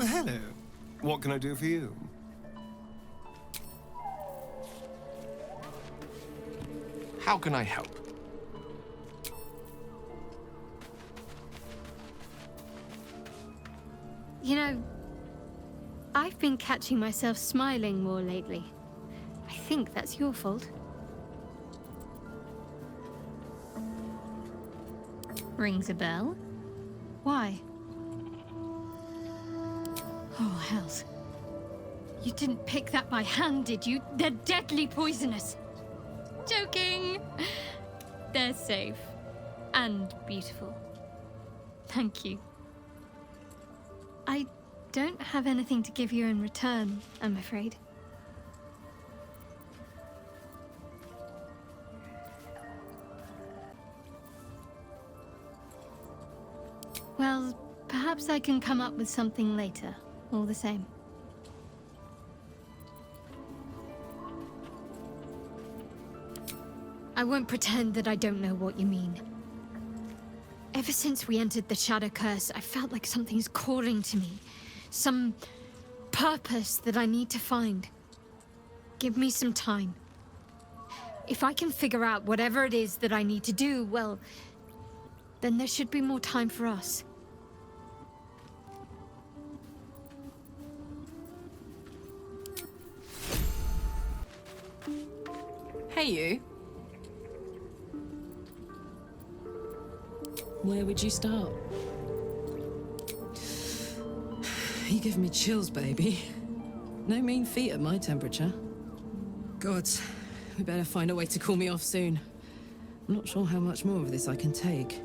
Hello. What can I do for you? How can I help? You know, I've been catching myself smiling more lately. I think that's your fault. Rings a bell? Why? Oh, hells. You didn't pick that by hand, did you? They're deadly poisonous. Joking! They're safe. And beautiful. Thank you. I don't have anything to give you in return, I'm afraid. Well, perhaps I can come up with something later, all the same. I won't pretend that I don't know what you mean. Ever since we entered the Shadow Curse, I felt like something's calling to me. Some purpose that I need to find. Give me some time. If I can figure out whatever it is that I need to do, well, then there should be more time for us. Hey, you. Where would you start? You give me chills, baby. No mean feat at my temperature. Gods, we better find a way to cool me off soon. I'm not sure how much more of this I can take.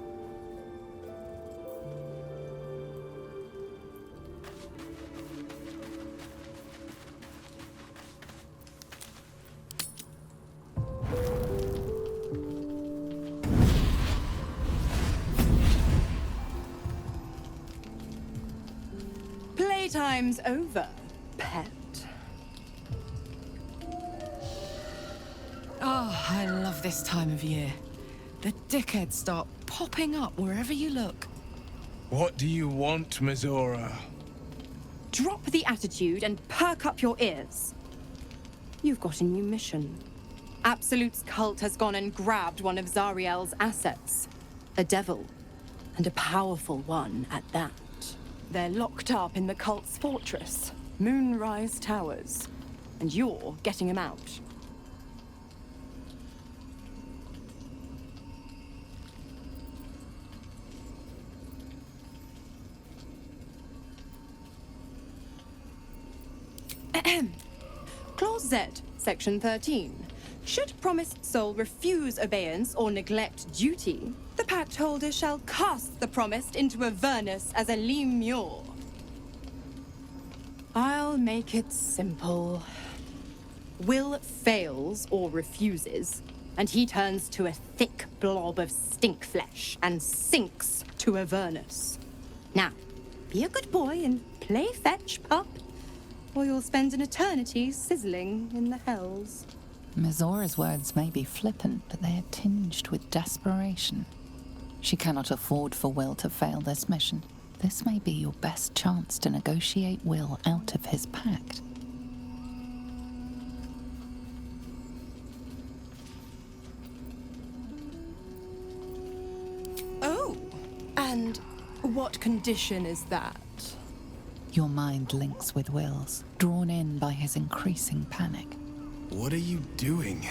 Playtime's over, pet. Oh, I love this time of year. The dickheads start popping up wherever you look. What do you want, Mizora? Drop the attitude and perk up your ears. You've got a new mission. Absolute's cult has gone and grabbed one of Zariel's assets. A devil, and a powerful one at that. They're locked up in the cult's fortress, Moonrise Towers, and you're getting them out. Clause Z, Section 13. Should promised soul refuse obeyance or neglect duty, the pact holder shall cast the promised into Avernus as a lemure. I'll make it simple. Will fails or refuses, and he turns to a thick blob of stink flesh and sinks to Avernus. Now, be a good boy and play fetch, pup, or you'll spend an eternity sizzling in the hells. Mizora's words may be flippant, but they are tinged with desperation. She cannot afford for Will to fail this mission. This may be your best chance to negotiate Will out of his pact. Oh, and what condition is that? Your mind links with Will's, drawn in by his increasing panic. What are you doing?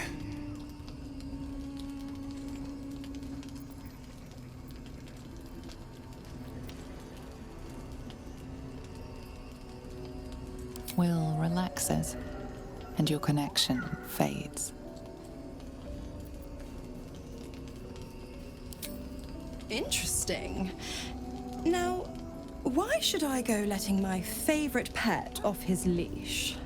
Will relaxes, and your connection fades. Interesting. Now, why should I go letting my favorite pet off his leash?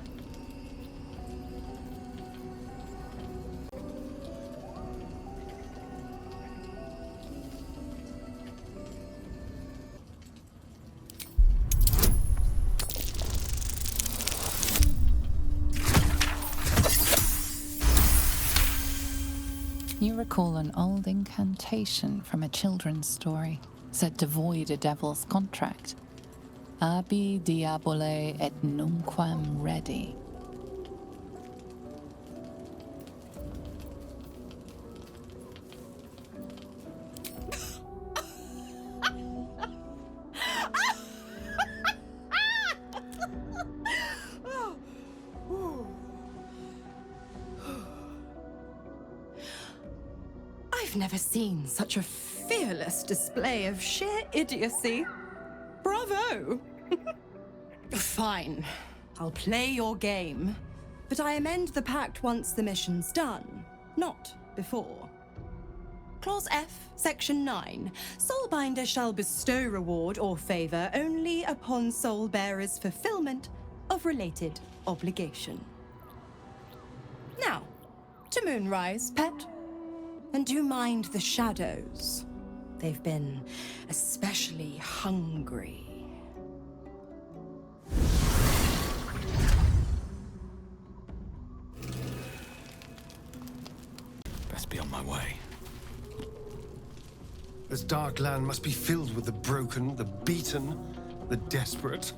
You recall an old incantation from a children's story, said to void a devil's contract. Abi diabole et nunquam ready. I've never seen such a fearless display of sheer idiocy. Bravo! Fine. I'll play your game. But I amend the pact once the mission's done, not before. Clause F, Section 9. Soulbinder shall bestow reward or favor only upon soul-bearer's fulfillment of related obligation. Now, to Moonrise, pet. And do mind the shadows. They've been especially hungry. Best be on my way. This dark land must be filled with the broken, the beaten, the desperate.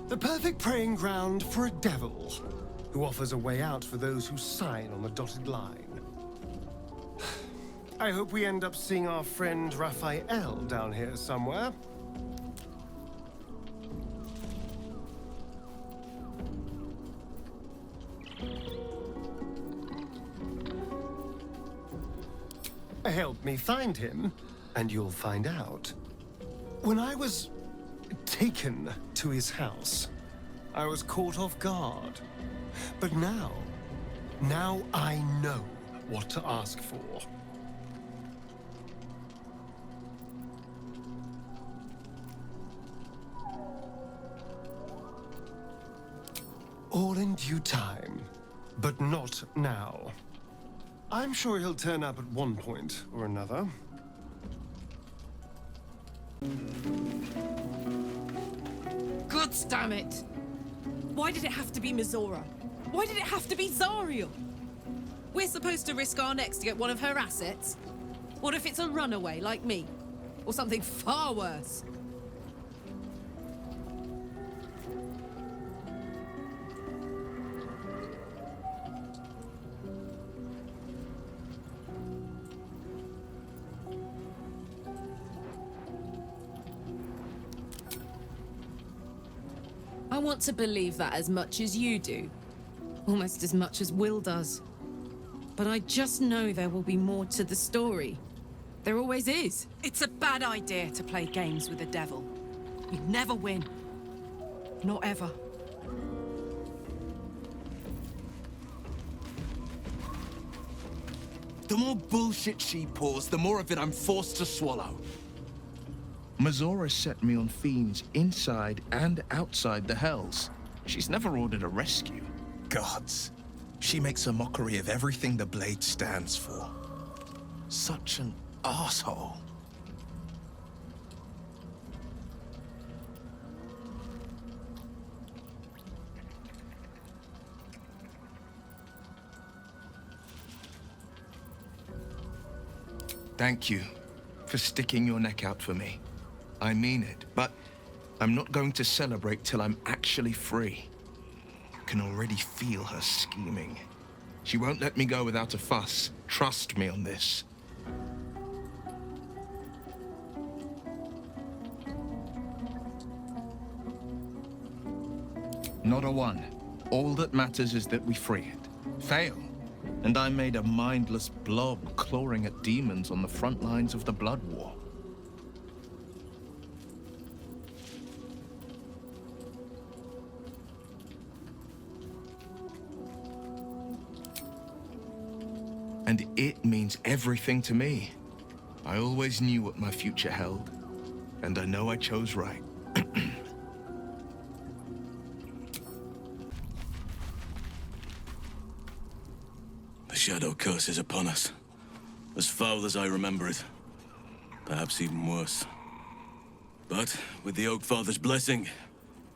The perfect preying ground for a devil, who offers a way out for those who sign on the dotted line. I hope we end up seeing our friend Raphael down here somewhere. Help me find him, and you'll find out. When I was taken to his house, I was caught off guard. But now I know what to ask for. All in due time, but not now. I'm sure he'll turn up at one point or another. Gods damn it! Why did it have to be Mizora? Why did it have to be Zariel? We're supposed to risk our necks to get one of her assets? What if it's a runaway like me? Or something far worse? I want to believe that as much as you do. Almost as much as Will does. But I just know there will be more to the story. There always is. It's a bad idea to play games with the devil. You never win. Not ever. The more bullshit she pours, the more of it I'm forced to swallow. Mizora set me on fiends inside and outside the Hells. She's never ordered a rescue. Gods. She makes a mockery of everything the Blade stands for. Such an asshole. Thank you for sticking your neck out for me. I mean it, but I'm not going to celebrate till I'm actually free. I can already feel her scheming. She won't let me go without a fuss. Trust me on this. Not a one. All that matters is that we free it. Fail, and I'm made a mindless blob clawing at demons on the front lines of the Blood War. And it means everything to me. I always knew what my future held, and I know I chose right. The Shadow Curse is upon us. As foul as I remember it. Perhaps even worse. But with the Oak Father's blessing,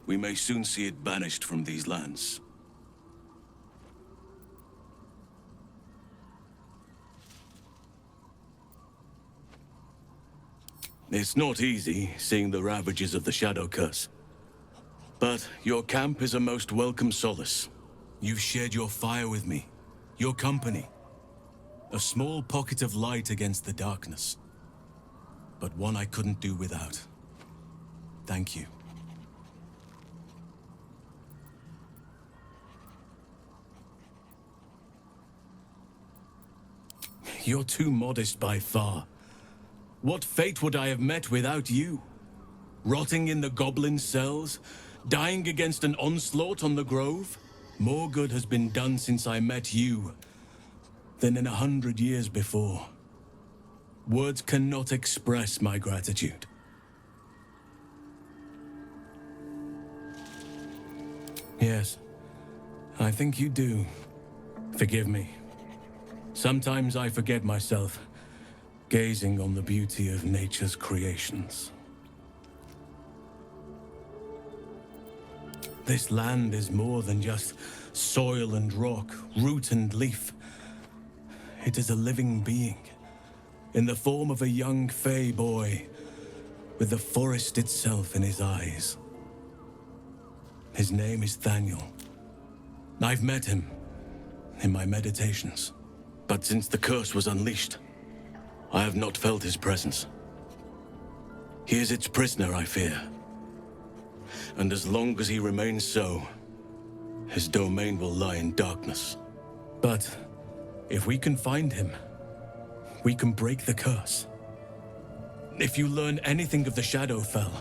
we may soon see it banished from these lands. It's not easy, seeing the ravages of the Shadow Curse. But your camp is a most welcome solace. You've shared your fire with me, your company. A small pocket of light against the darkness. But one I couldn't do without. Thank you. You're too modest by far. What fate would I have met without you? Rotting in the goblin cells? Dying against an onslaught on the grove? More good has been done since I met you than in 100 years before. Words cannot express my gratitude. Yes, I think you do. Forgive me. Sometimes I forget myself, gazing on the beauty of nature's creations. This land is more than just soil and rock, root and leaf. It is a living being, in the form of a young fey boy, with the forest itself in his eyes. His name is Thaniel. I've met him in my meditations. But since the curse was unleashed, I have not felt his presence. He is its prisoner, I fear. And as long as he remains so, his domain will lie in darkness. But if we can find him, we can break the curse. If you learn anything of the Shadowfell,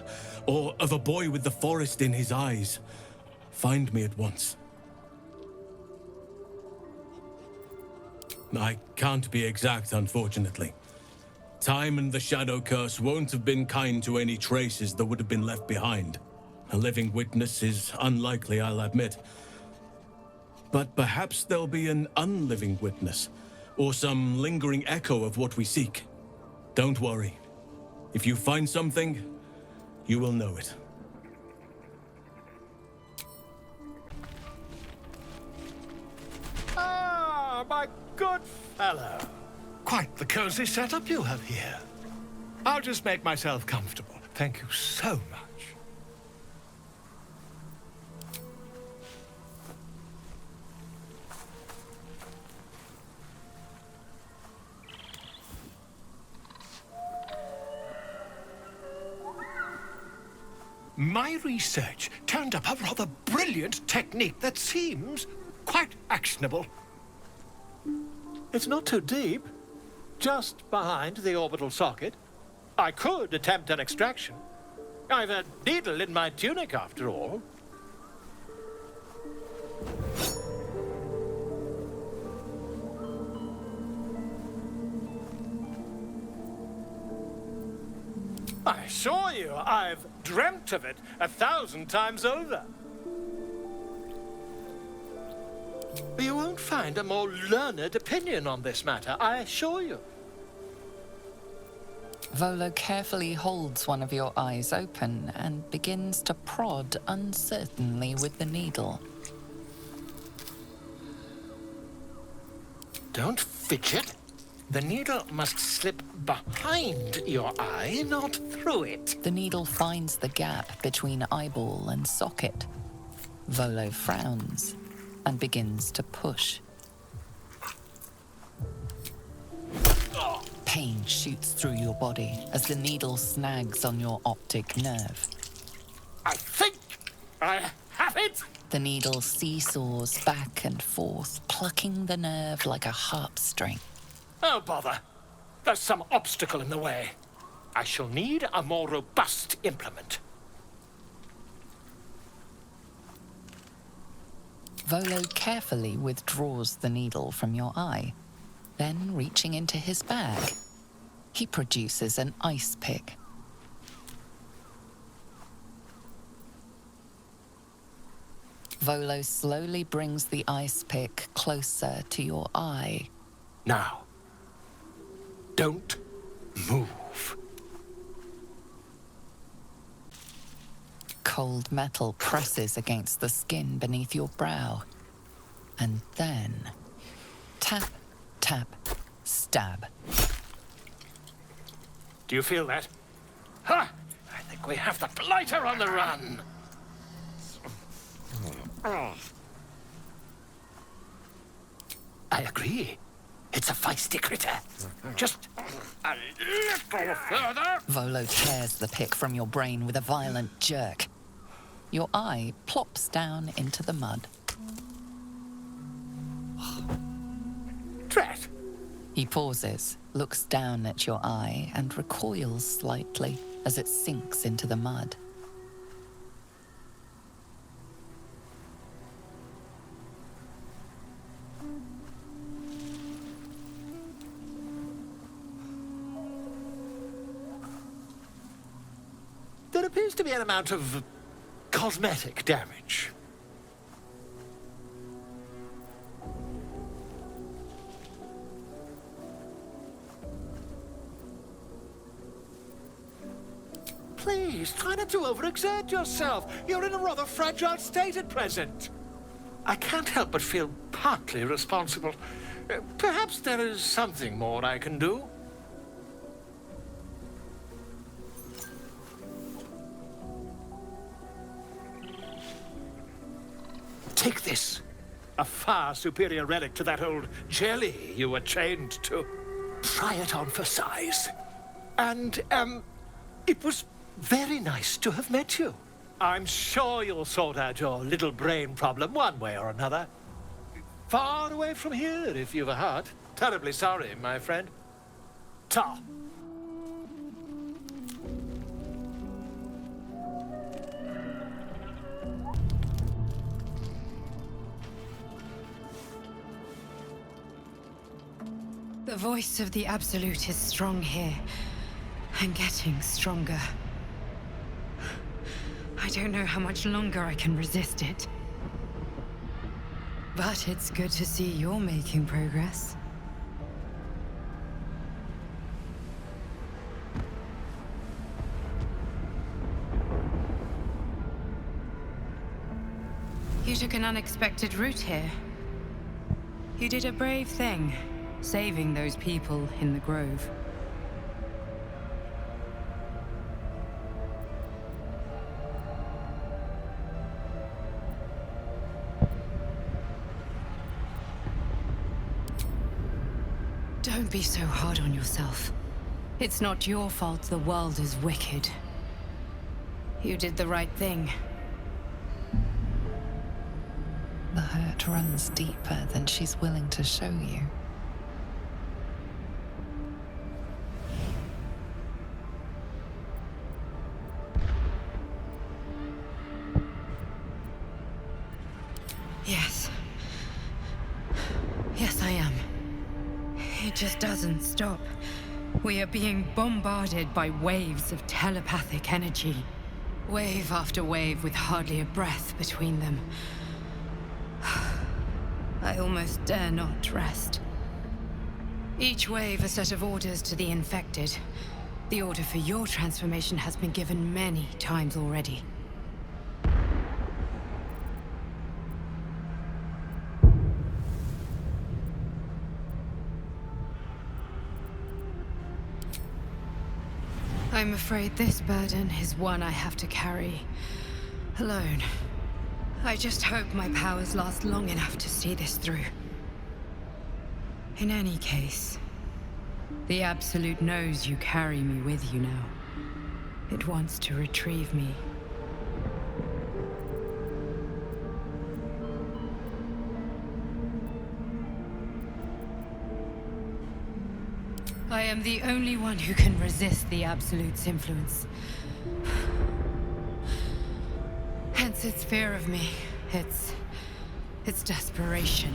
or of a boy with the forest in his eyes, find me at once. I can't be exact, unfortunately. Time and the Shadow Curse won't have been kind to any traces that would have been left behind. A living witness is unlikely, I'll admit. But perhaps there'll be an unliving witness, or some lingering echo of what we seek. Don't worry. If you find something, you will know it. Ah, my good fellow. Quite the cozy setup you have here. I'll just make myself comfortable. Thank you so much. My research turned up a rather brilliant technique that seems quite actionable. It's not too deep. Just behind the orbital socket. I could attempt an extraction. I've a needle in my tunic, after all. I assure you, I've dreamt of it 1,000 times over. You won't find a more learned opinion on this matter, I assure you. Volo carefully holds one of your eyes open and begins to prod uncertainly with the needle. Don't fidget. The needle must slip behind your eye, not through it. The needle finds the gap between eyeball and socket. Volo frowns and begins to push. Pain shoots through your body as the needle snags on your optic nerve. I think I have it! The needle seesaws back and forth, plucking the nerve like a harp string. Oh, bother. There's some obstacle in the way. I shall need a more robust implement. Volo carefully withdraws the needle from your eye. Then, reaching into his bag, he produces an ice pick. Volo slowly brings the ice pick closer to your eye. Now, don't move. Cold metal presses against the skin beneath your brow. And then, tap, tap, stab. Do you feel that? Ha! I think we have the blighter on the run. I agree. It's a feisty critter. Just a little further. Volo tears the pick from your brain with a violent jerk. Your eye plops down into the mud. Drat. He pauses, looks down at your eye, and recoils slightly as it sinks into the mud. There appears to be an amount of cosmetic damage. Please, try not to overexert yourself. You're in a rather fragile state at present. I can't help but feel partly responsible. Perhaps there is something more I can do. Take this. A far superior relic to that old jelly you were chained to. Try it on for size. And, it was very nice to have met you. I'm sure you'll sort out your little brain problem one way or another. Far away from here, if you've a heart. Terribly sorry, my friend. Ta. The voice of the Absolute is strong here, and getting stronger. I don't know how much longer I can resist it. But it's good to see you're making progress. You took an unexpected route here. You did a brave thing, saving those people in the grove. Don't be so hard on yourself. It's not your fault the world is wicked. You did the right thing. The hurt runs deeper than she's willing to show you. Yes. Yes, I am. It just doesn't stop. We are being bombarded by waves of telepathic energy. Wave after wave with hardly a breath between them. I almost dare not rest. Each wave a set of orders to the infected. The order for your transformation has been given many times already. I'm afraid this burden is one I have to carry alone. I just hope my powers last long enough to see this through. In any case, the Absolute knows you carry me with you now. It wants to retrieve me. I am the only one who can resist the Absolute's influence. Hence its fear of me, its desperation.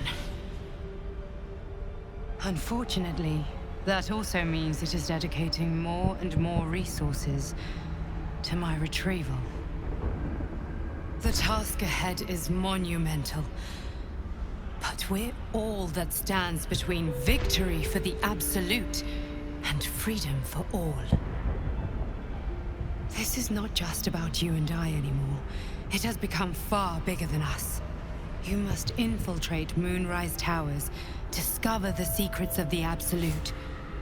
Unfortunately, that also means it is dedicating more and more resources to my retrieval. The task ahead is monumental. But we're all that stands between victory for the Absolute and freedom for all. This is not just about you and I anymore. It has become far bigger than us. You must infiltrate Moonrise Towers, discover the secrets of the Absolute,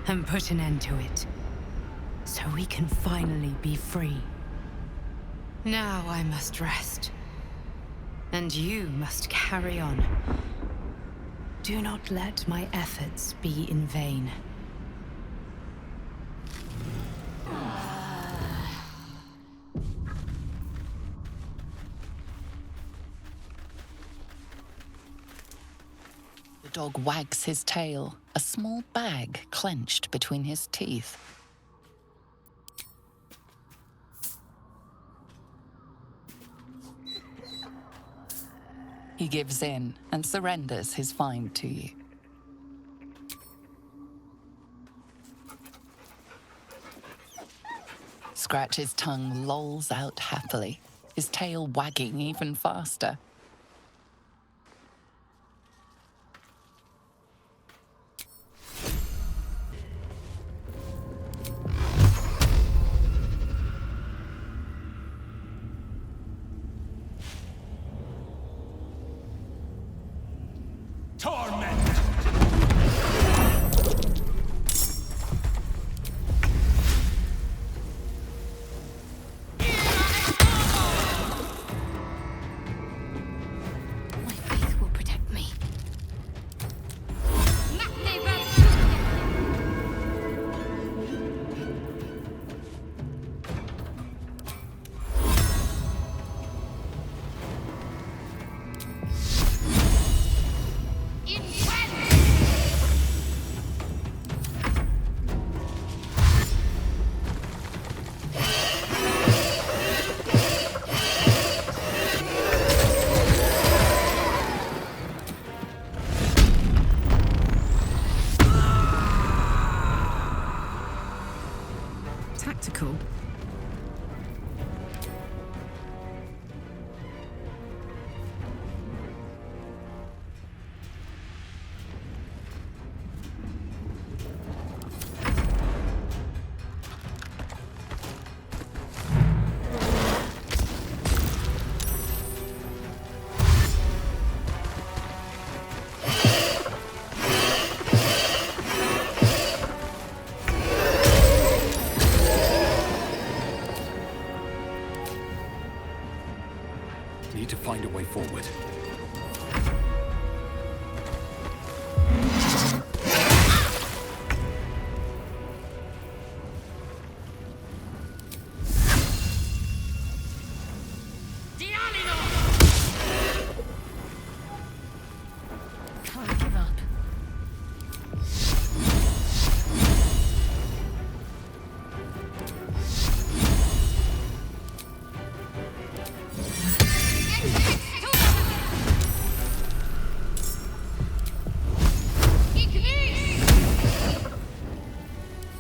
and put an end to it. so we can finally be free. Now I must rest. And you must carry on. Do not let my efforts be in vain. The dog wags his tail, a small bag clenched between his teeth. He gives in and surrenders his find to you. Scratch's tongue lolls out happily, his tail wagging even faster. Tactical. Need to find a way forward. Can't give up.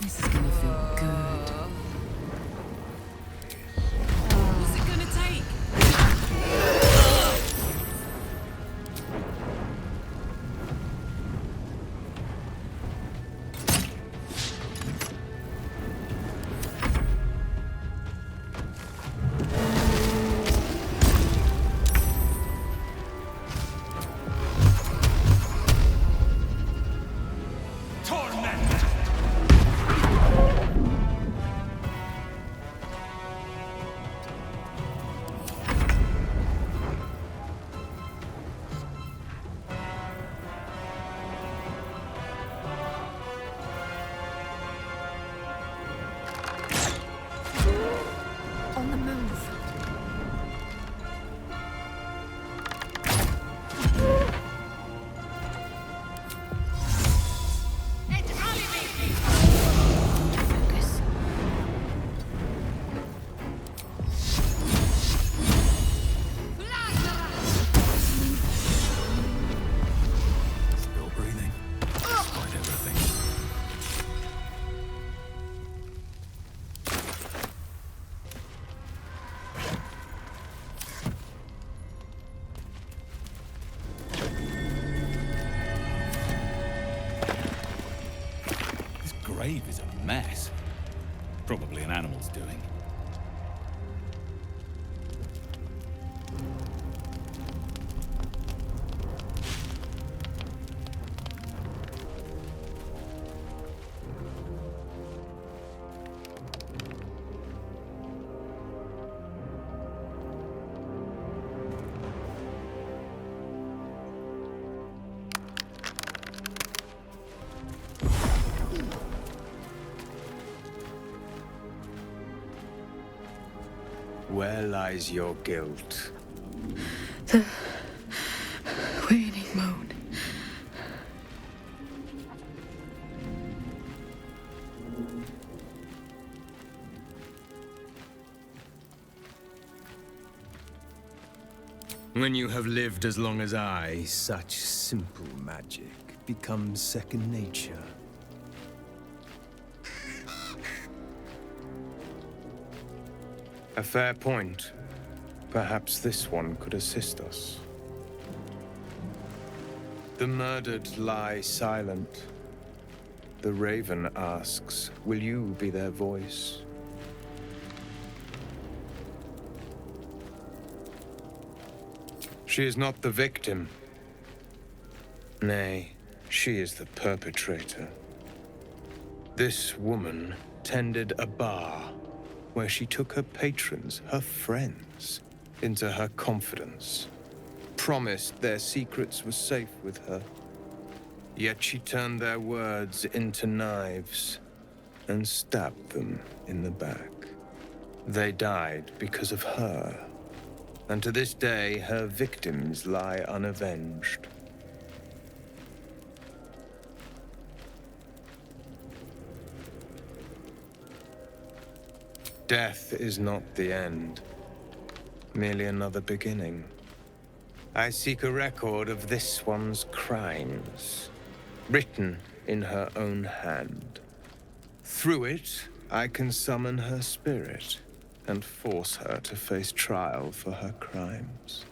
This is gonna feel good. What's it gonna take? On the move. Focus. Still breathing, despite everything. This grave is a mess. Probably an animal's doing. Where lies your guilt? The waning moon. When you have lived as long as I, such simple magic becomes second nature. A fair point. Perhaps this one could assist us. The murdered lie silent. The raven asks, will you be their voice? She is not the victim. Nay, she is the perpetrator. This woman tended a bar where she took her patrons, her friends, into her confidence, promised their secrets were safe with her. Yet she turned their words into knives and stabbed them in the back. They died because of her. And to this day, her victims lie unavenged. Death is not the end, merely another beginning. I seek a record of this one's crimes, written in her own hand. Through it, I can summon her spirit and force her to face trial for her crimes.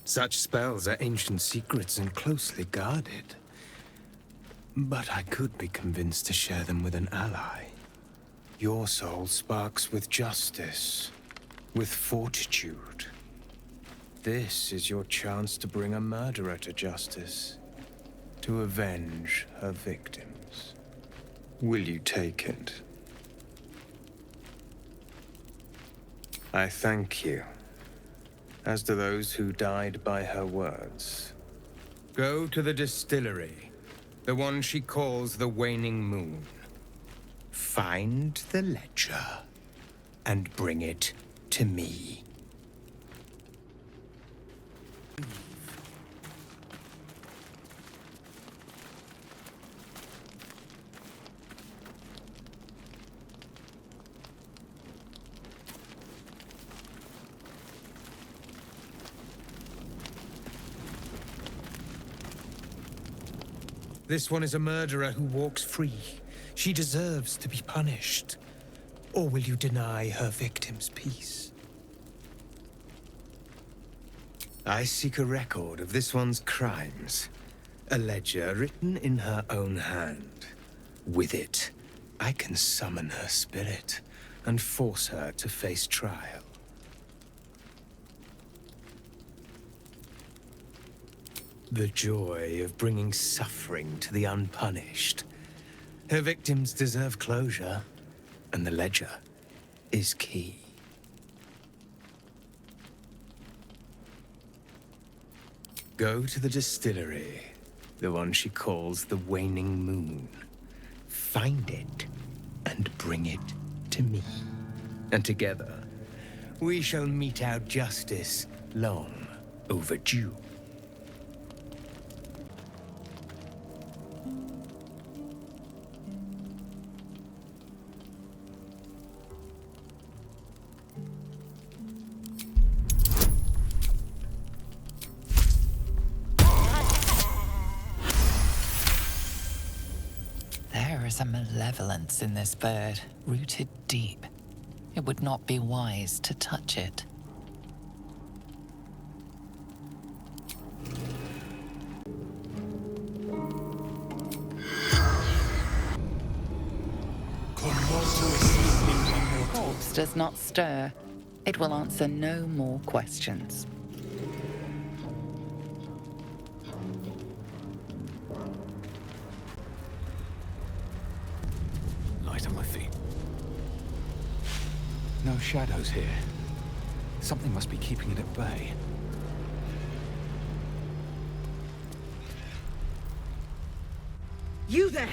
Such spells are ancient secrets and closely guarded. But I could be convinced to share them with an ally. Your soul sparks with justice, with fortitude. This is your chance to bring a murderer to justice, to avenge her victims. Will you take it? I thank you, as do those who died by her words. Go to the distillery, the one she calls the Waning Moon. Find the ledger, and bring it to me. This one is a murderer who walks free. She deserves to be punished. Or will you deny her victims peace? I seek a record of this one's crimes. A ledger written in her own hand. With it, I can summon her spirit and force her to face trial. The joy of bringing suffering to the unpunished. Her victims deserve closure, and the ledger is key. Go to the distillery, the one she calls the Waning Moon. Find it, and bring it to me. And together, we shall mete out justice long overdue. There is a malevolence in this bird, rooted deep. It would not be wise to touch it. The corpse does not stir. It will answer no more questions. Light on my feet. No shadows here. Something must be keeping it at bay. You there!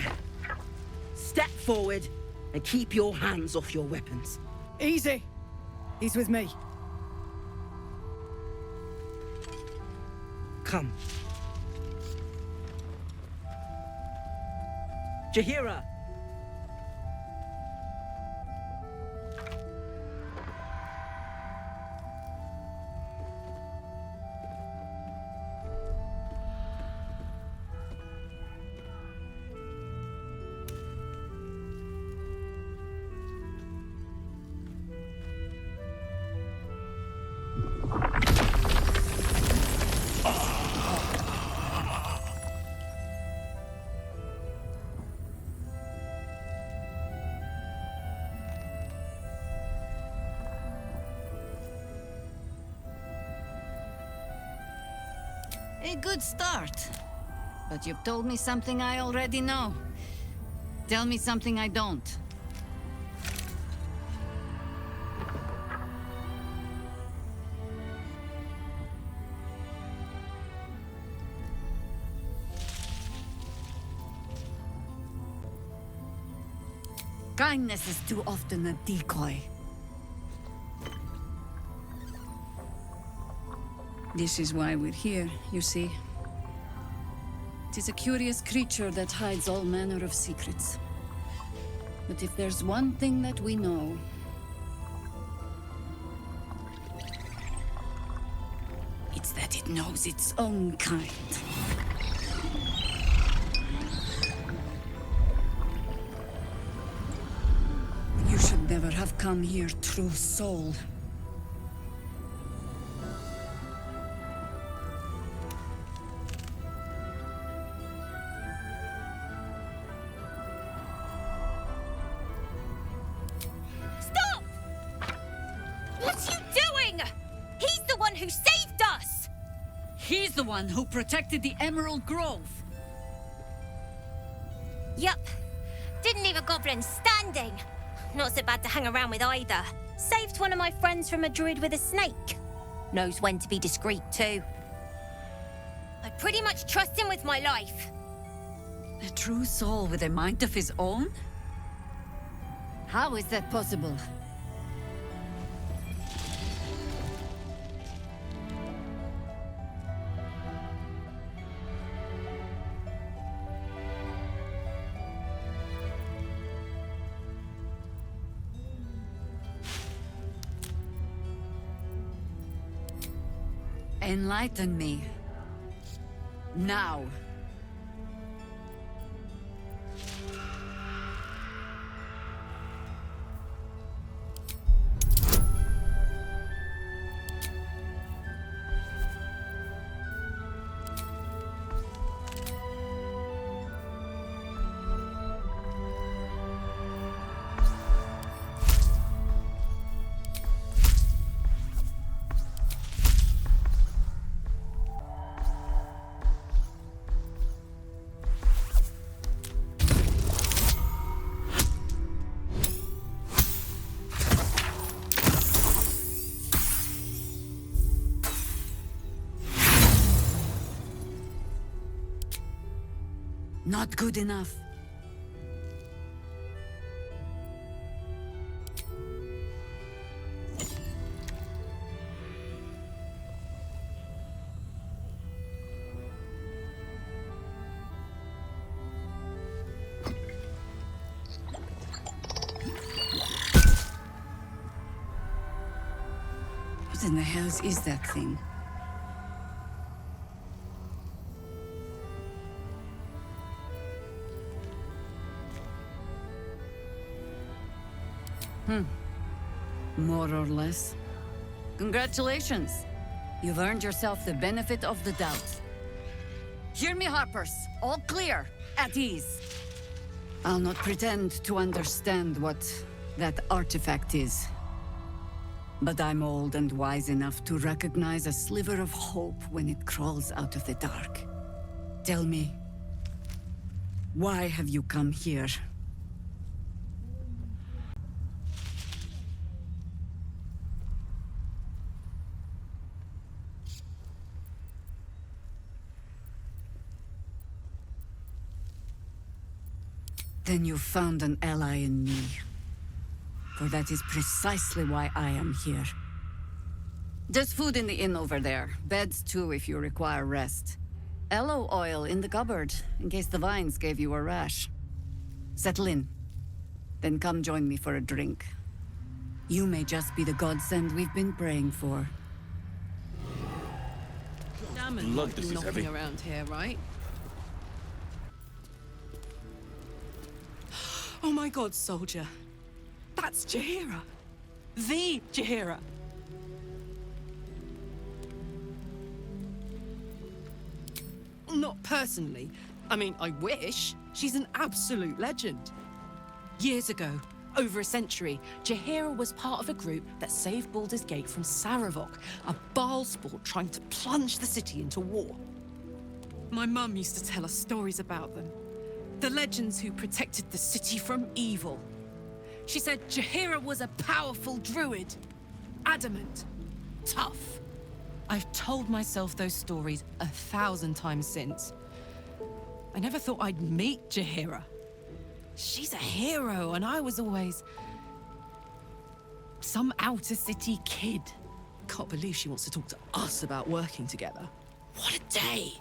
Step forward and keep your hands off your weapons. Easy. He's with me. Come. Jahira! A good start. But you've told me something I already know. Tell me something I don't. Kindness is too often a decoy. This is why we're here, you see. It is a curious creature that hides all manner of secrets. But if there's one thing that we know, it's that it knows its own kind. You should never have come here, true soul. Who protected the Emerald Grove. Yup. Didn't leave a goblin standing. Not so bad to hang around with either. Saved one of my friends from a druid with a snake. Knows when to be discreet too. I pretty much trust him with my life. A true soul with a mind of his own? How is that possible? Enlighten me. Now. Not good enough. What in the hells is that thing? More or less. Congratulations. You've earned yourself the benefit of the doubt. Hear me, Harpers. All clear. At ease. I'll not pretend to understand what that artifact is. But I'm old and wise enough to recognize a sliver of hope when it crawls out of the dark. Tell me, why have you come here? Then you found an ally in me. For that is precisely why I am here. There's food in the inn over there. Beds too if you require rest. Aloe oil in the cupboard, in case the vines gave you a rash. Settle in. Then come join me for a drink. You may just be the godsend we've been praying for. Damn, Lord, this is knocking heavy. around here, right? Oh my god, soldier. That's Jaheira. The Jaheira. Not personally. I mean, I wish. She's an absolute legend. Years ago, over a century, Jaheira was part of a group that saved Baldur's Gate from Saravok, a Baal sport trying to plunge the city into war. My mum used to tell us stories about them. The legends who protected the city from evil. She said Jaheira was a powerful druid. Adamant. Tough. I've told myself those stories 1,000 times since. I never thought I'd meet Jaheira. She's a hero, and I was always some outer city kid. Can't believe she wants to talk to us about working together. What a day!